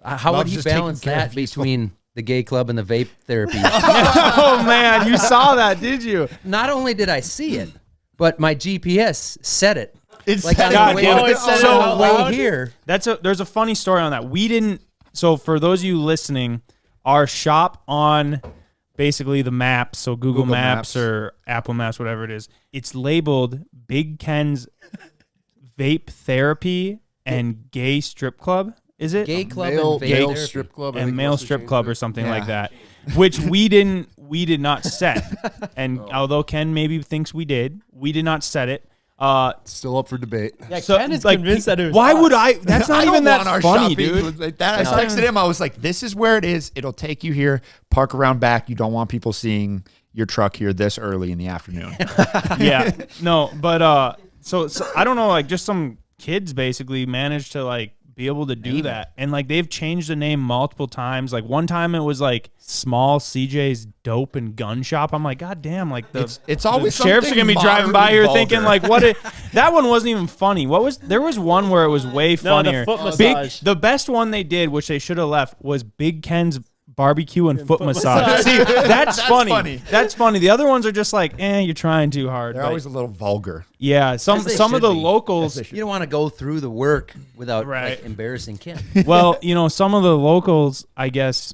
How would he balance that between the gay club and the vape therapy? Oh, man, you saw that, did you? Not only did I see it, but my GPS said it. It's like on God the damn way, it. so way here. There's a funny story on that. We didn't. So for those of you listening, our shop on basically the maps, so Google Maps or Apple Maps, whatever it is, it's labeled Big Ken's Vape Therapy and Gay Strip Club. Is it Gay club male, and male vape strip club and male strip club or something Yeah. like that, which we did not set. And although Ken maybe thinks we did not set it. Still up for debate. Yeah, So, Ken is like, convinced that it was why us. would I? That's not I even don't want that our funny, shopping dude. like that. I texted him. I was like, "This is where it is. It'll take you here. Park around back. You don't want people seeing your truck here this early in the afternoon." Yeah, no, but so I don't know, like just some kids basically managed to like be able to do that, and like they've changed the name multiple times. Like one time it was like Small CJ's Dope and Gun Shop. I'm like, God damn, like it's always the sheriffs are gonna be driving by here thinking like, that one wasn't even funny. There was one where it was way funnier. The foot massage. The best one they did, which they should have left, was Big Ken's Barbecue and Foot Massage. See, that's funny. That's funny. The other ones are just like, you're trying too hard. They're always a little vulgar. Yeah, some of the locals. You don't want to go through the work without Right. like, embarrassing Ken. Well, some of the locals, I guess,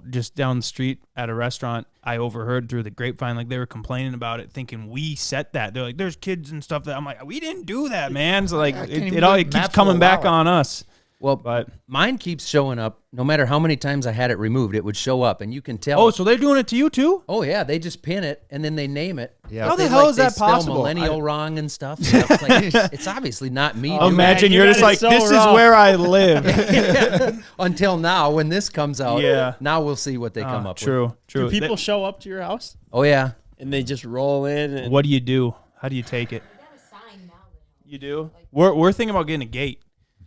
just down the street at a restaurant, I overheard through the grapevine, like they were complaining about it, thinking we set that. They're like, there's kids and stuff that I'm like, we didn't do that, man. So like, it keeps coming back on us. Well, But mine keeps showing up. No matter how many times I had it removed, it would show up, and you can tell. oh, so they're doing it to you too? Oh yeah, they just pin it and then they name it. Yeah. But How the they, hell is they that spell possible? Millennial wrong and stuff. So it's, like, it's obviously not me. doing Imagine man, you're you just guys like, so this rough. is where I live. it. Until now, when this comes out, Yeah. now we'll see what they come up with. True. Do people show up to your house Oh yeah. and they just roll in? And What do you do? How do you take it? I got a sign now. You do? We're thinking about getting a gate.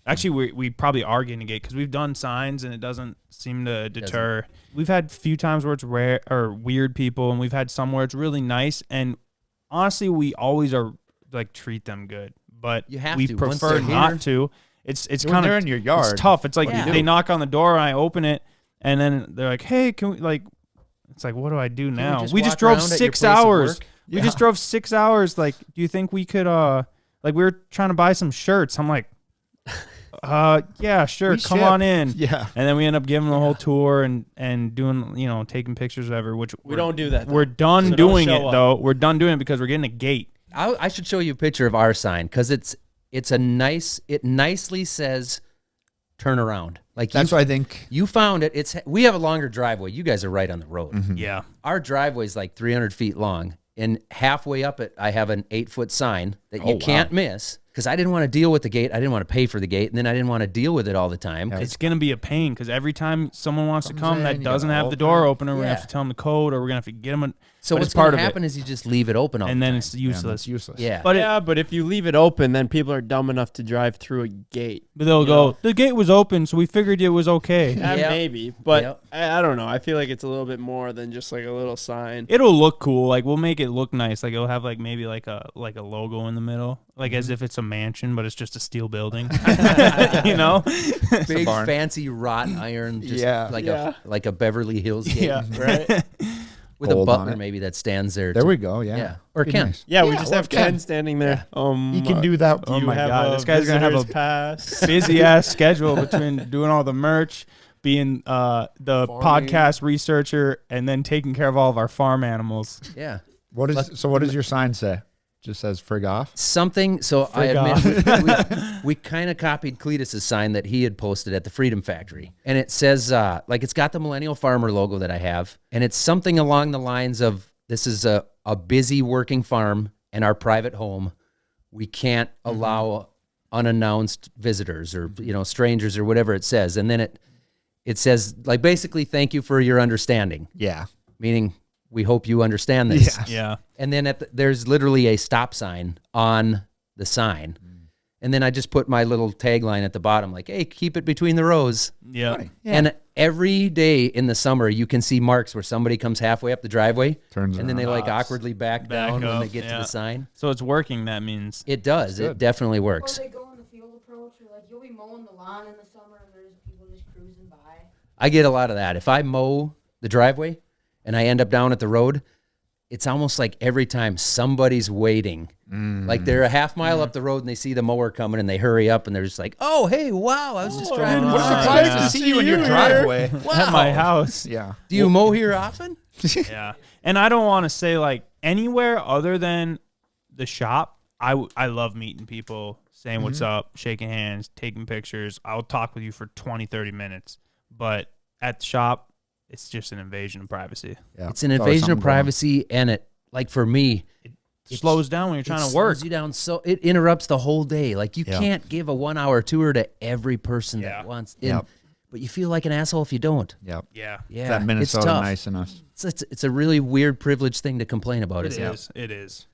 Actually, we probably are getting a gate because we've done signs and it doesn't seem to deter. We've had a few times where it's rare or weird people, and we've had some where it's really nice. And honestly, we always are like treat them good, but You have we to. Once prefer they're not here. to. It's When kind they're of in your yard. It's tough. It's like What do you they do? knock on the door and I open it, and then they're like, "Hey, can we like?" It's like, what do I do now? just We just walk drove around at your 6 place of hours. work? We just drove 6 hours. Like, do you think we could? Like we were trying to buy some shirts. I'm like. Yeah, sure. We Come ship. on in. Yeah. And then we end up giving the whole tour and doing, taking pictures, whatever. Which we don't do that. we're done So don't doing it show up. though. We're done doing it because we're getting a gate. I should show you a picture of our sign because it nicely says turn around. Like That's what I think. you found it. We have a longer driveway. You guys are right on the road. Yeah. Our driveway is like 300 feet long, and halfway up it, I have an 8-foot sign that you can't miss. Because I didn't want to deal with the gate. I didn't want to pay for the gate. And then I didn't want to deal with it all the time. It's gonna be a pain because every time someone wants to come in, that you doesn't gotta have the open door it. opener, we're gonna have to tell them the code, or we're gonna have to get them. So but what's it's part going to of happen is you just leave it open all and the then time. it's Yeah, useless. it's useless. Yeah. But Yeah, but if you leave it open, then people are dumb enough to drive through a gate. but they'll go. The gate was open, so we figured it was okay. Yeah. Maybe, but Yep. I don't know. I feel like it's a little bit more than just like a little sign. It'll look cool. Like we'll make it look nice. Like it'll have like maybe like a logo in the middle, like as if it's a mansion, but it's just a steel building. Big barn. fancy wrought iron, just Yeah. like a Beverly Hills gate. Yeah. Right? With a Gold on butler it. maybe that stands there. There we go. Yeah. Yeah. Or Be Ken. nice. Yeah, we Yeah, just well, have Ken Ken. standing there. He can do that. Oh You my have God, a this guy's gonna have a visitor's pass. busy ass schedule between doing all the merch, being the podcast researcher, and then taking care of all of our farm animals. Yeah. What does your sign say? Just says frig off. Something. So I Frig admit we kind of copied Cletus's sign that he had posted at the Freedom Factory, and it says it's got the Millennial Farmer logo that I have, and it's something along the lines of this is a busy working farm and our private home. We can't allow unannounced visitors or strangers or whatever it says, and then it says like basically thank you for your understanding, Yeah. meaning we hope you understand this. Yeah. Yeah. And then there's literally a stop sign on the sign. And then I just put my little tagline at the bottom, like, hey, keep it between the rows. Yeah. And every day in the summer, you can see marks where somebody comes halfway up the driveway. Turns and then they around. like awkwardly back down when up, they get to yeah. the sign. So it's working. That means. It does. It definitely Or works. they go on the field approach, or like you'll be mowing the lawn in the summer and there's people just cruising by. I get a lot of that. If I mow the driveway and I end up down at the road, it's almost like every time somebody's waiting. Like they're a half mile up the road and they see the mower coming and they hurry up and they're just like, oh, hey, wow, I was just driving. What a by." surprise yeah. to see you in your driveway. At my house. Yeah. Do you mow here often? Yeah. And I don't want to say like anywhere other than the shop. I love meeting people, saying what's up, shaking hands, taking pictures. I'll talk with you for 20, 30 minutes. But at the shop, it's just an invasion of privacy. Yeah. It's an Always invasion something of going on. privacy, and it, like for me, It slows down when you're trying it to work. slows you down, so it interrupts the whole day. Like you Yeah. can't give a 1 hour tour to every person Yeah. that wants. Yep. But you feel like an asshole if you don't. Yep. Yeah. Yeah, That Minnesota it's tough. nice in us. It's a really weird, privileged thing to complain about. It isn't it? is. It is.